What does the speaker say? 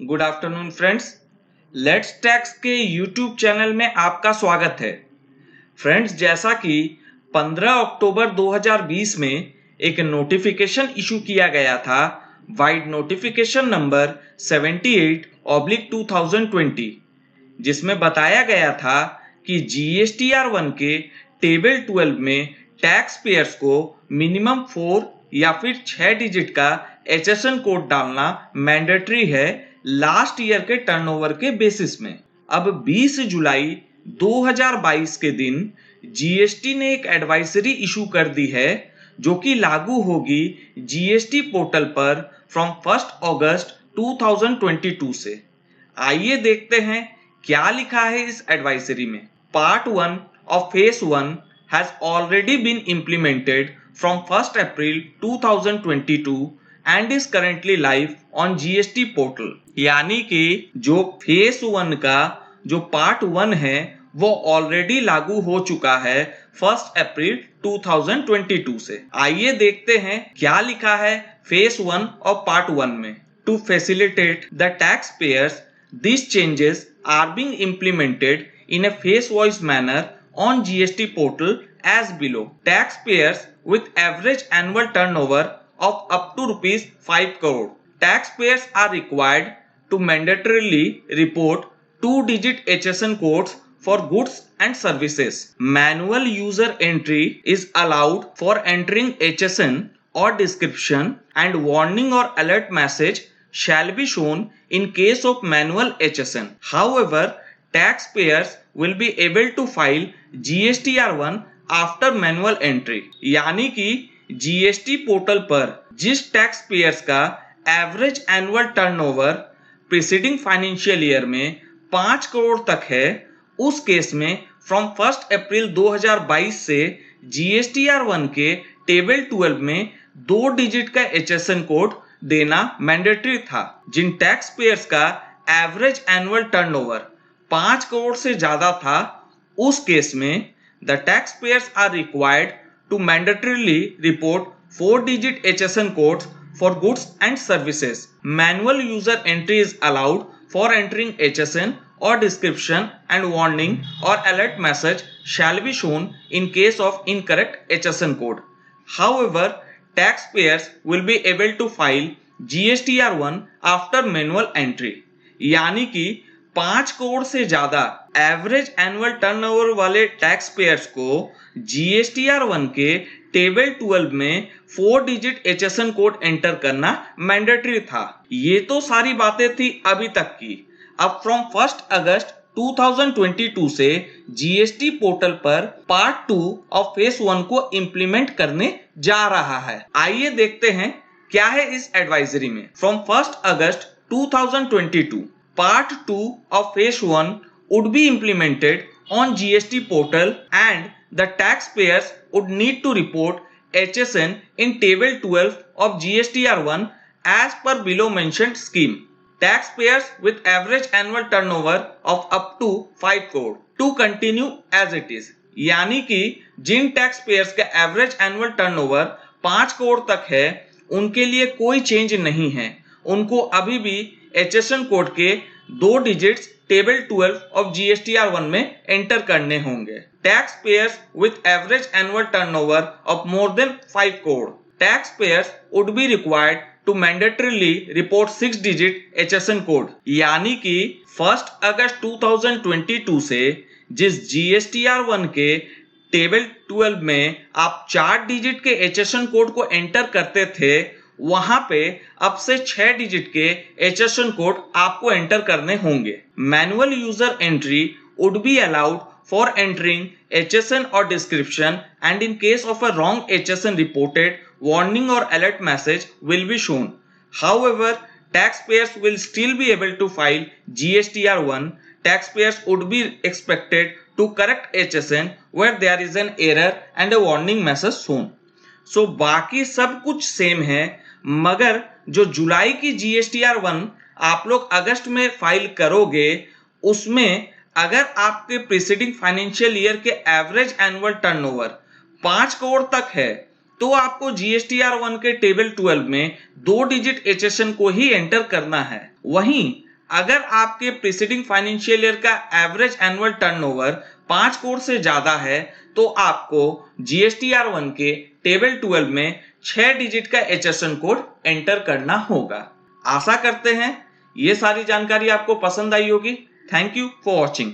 Good afternoon friends. Let's tax के YouTube channel में आपका स्वागत है। फ्रेंड्स, जैसा कि 15 अक्टूबर 2020 में एक नोटिफिकेशन इशू किया गया था, वाइड नोटिफिकेशन नंबर 78/2020, जिसमें बताया गया था कि GSTR1 के टेबल 12 में टैक्स पेयर्स को मिनिमम 4 या फिर 6 डिजिट का HSN कोड डालना मैंडेटरी है लास्ट ईयर के टर्नओवर के बेसिस में। अब 20 जुलाई 2022 के दिन जीएसटी ने एक एडवाइजरी इशू कर दी है जो कि लागू होगी जीएसटी पोर्टल पर फ्रॉम 1 अगस्त 2022 से। आइए देखते हैं क्या लिखा है इस एडवाइजरी में। Part 1 of phase 1 has already been implemented from 1st April 2022 and is currently live on GST portal। यानी कि जो फेज 1 का जो पार्ट 1 है वो ऑलरेडी लागू हो चुका है 1 अप्रैल 2022 से। आइए देखते हैं क्या लिखा है फेज 1 और पार्ट 1 में। To facilitate the taxpayers, these changes are being implemented in a phase-wise manner on GST portal as below. Taxpayers with average annual turnover of up to rupees 5 crore. Taxpayers are required to mandatorily report 2-digit HSN codes for goods and services. Manual user entry is allowed for entering HSN or description, and warning or alert message shall be shown in case of manual HSN. However, taxpayers will be able to file GSTR1 after manual entry. यानी कि GST portal पर जिस tax payers का average annual turnover preceding financial year में 5 करोड़ तक है, उस case में फ्रॉम 1 अप्रैल 2022 से GSTR1 के टेबल 12 में 2 डिजिट का HSN कोड देना मैंडेटरी था। जिन टैक्स पेयर्स का एवरेज एनुअल टर्नओवर 5 करोड़ से ज्यादा था, उस केस में the taxpayers are required to mandatorily report 4-digit HSN codes for goods and services. Manual user entry is allowed for entering HSN or description, and warning or alert message shall be shown in case of incorrect HSN code. However, taxpayers will be able to file GSTR1 after manual entry। यानी कि 5 करोड़ से ज्यादा average annual turnover वाले tax payers को GSTR1 के table 12 में 4 digit HSN code enter करना mandatory था। ये तो सारी बातें थी अभी तक की। अब फ्रॉम 1 अगस्त 2022 से जीएसटी पोर्टल पर पार्ट 2 ऑफ फेज 1 को इंप्लीमेंट करने जा रहा है। आइए देखते हैं क्या है इस एडवाइजरी में। From 1 August 2022 Part 2 of Phase 1 would be implemented on GST portal, and the taxpayers would need to report HSN in Table 12 of GSTR1 as per below mentioned scheme. Taxpayers with average annual turnover of up to 5 crore to continue as it is। यानी कि जिन tax payers का average annual turnover 5 crore तक है, उनके लिए कोई change नहीं है। उनको अभी भी HSN कोड के 2 डिजिट्स टेबल 12 ऑफ GSTR1 में एंटर करने होंगे। Tax payers with average annual turnover of more than 5 crore, tax payers would be required to mandatorily report 6 digit HSN code. यानी कि 1 अगस्त 2022 से जिस GSTR1 के टेबल 12 में आप 4 डिजिट के HSN कोड को एंटर करते थे, वहां पे अब से 6 डिजिट के HSN कोड आपको एंटर करने होंगे। Manual user entry would be allowed for entering HSN और description, and in case of a wrong HSN reported, warning और alert message will be shown. However, taxpayers will still be able to file GSTR1. Taxpayers would be expected to correct HSN where there is an error and a warning message shown. So बाकी सब कुछ same है, मगर जो जुलाई की GSTR1 आप लोग अगस्त में फाइल करोगे, उसमें अगर आपके प्रीसीडिंग फाइनेंशियल ईयर के एवरेज एनुअल टर्नओवर 5 करोड़ तक है, तो आपको GSTR1 के टेबल 12 में 2 डिजिट HSN को ही एंटर करना है। वहीं अगर आपके प्रीसीडिंग फाइनेंशियल ईयर का एवरेज एनुअल टर्नओवर 5 करोड़ से ज्यादा है तो आपको GSTR1 के टेबल 12 में 6 डिजिट का HSN कोड एंटर करना होगा। आशा करते हैं ये सारी जानकारी आपको पसंद आई होगी। Thank you for watching.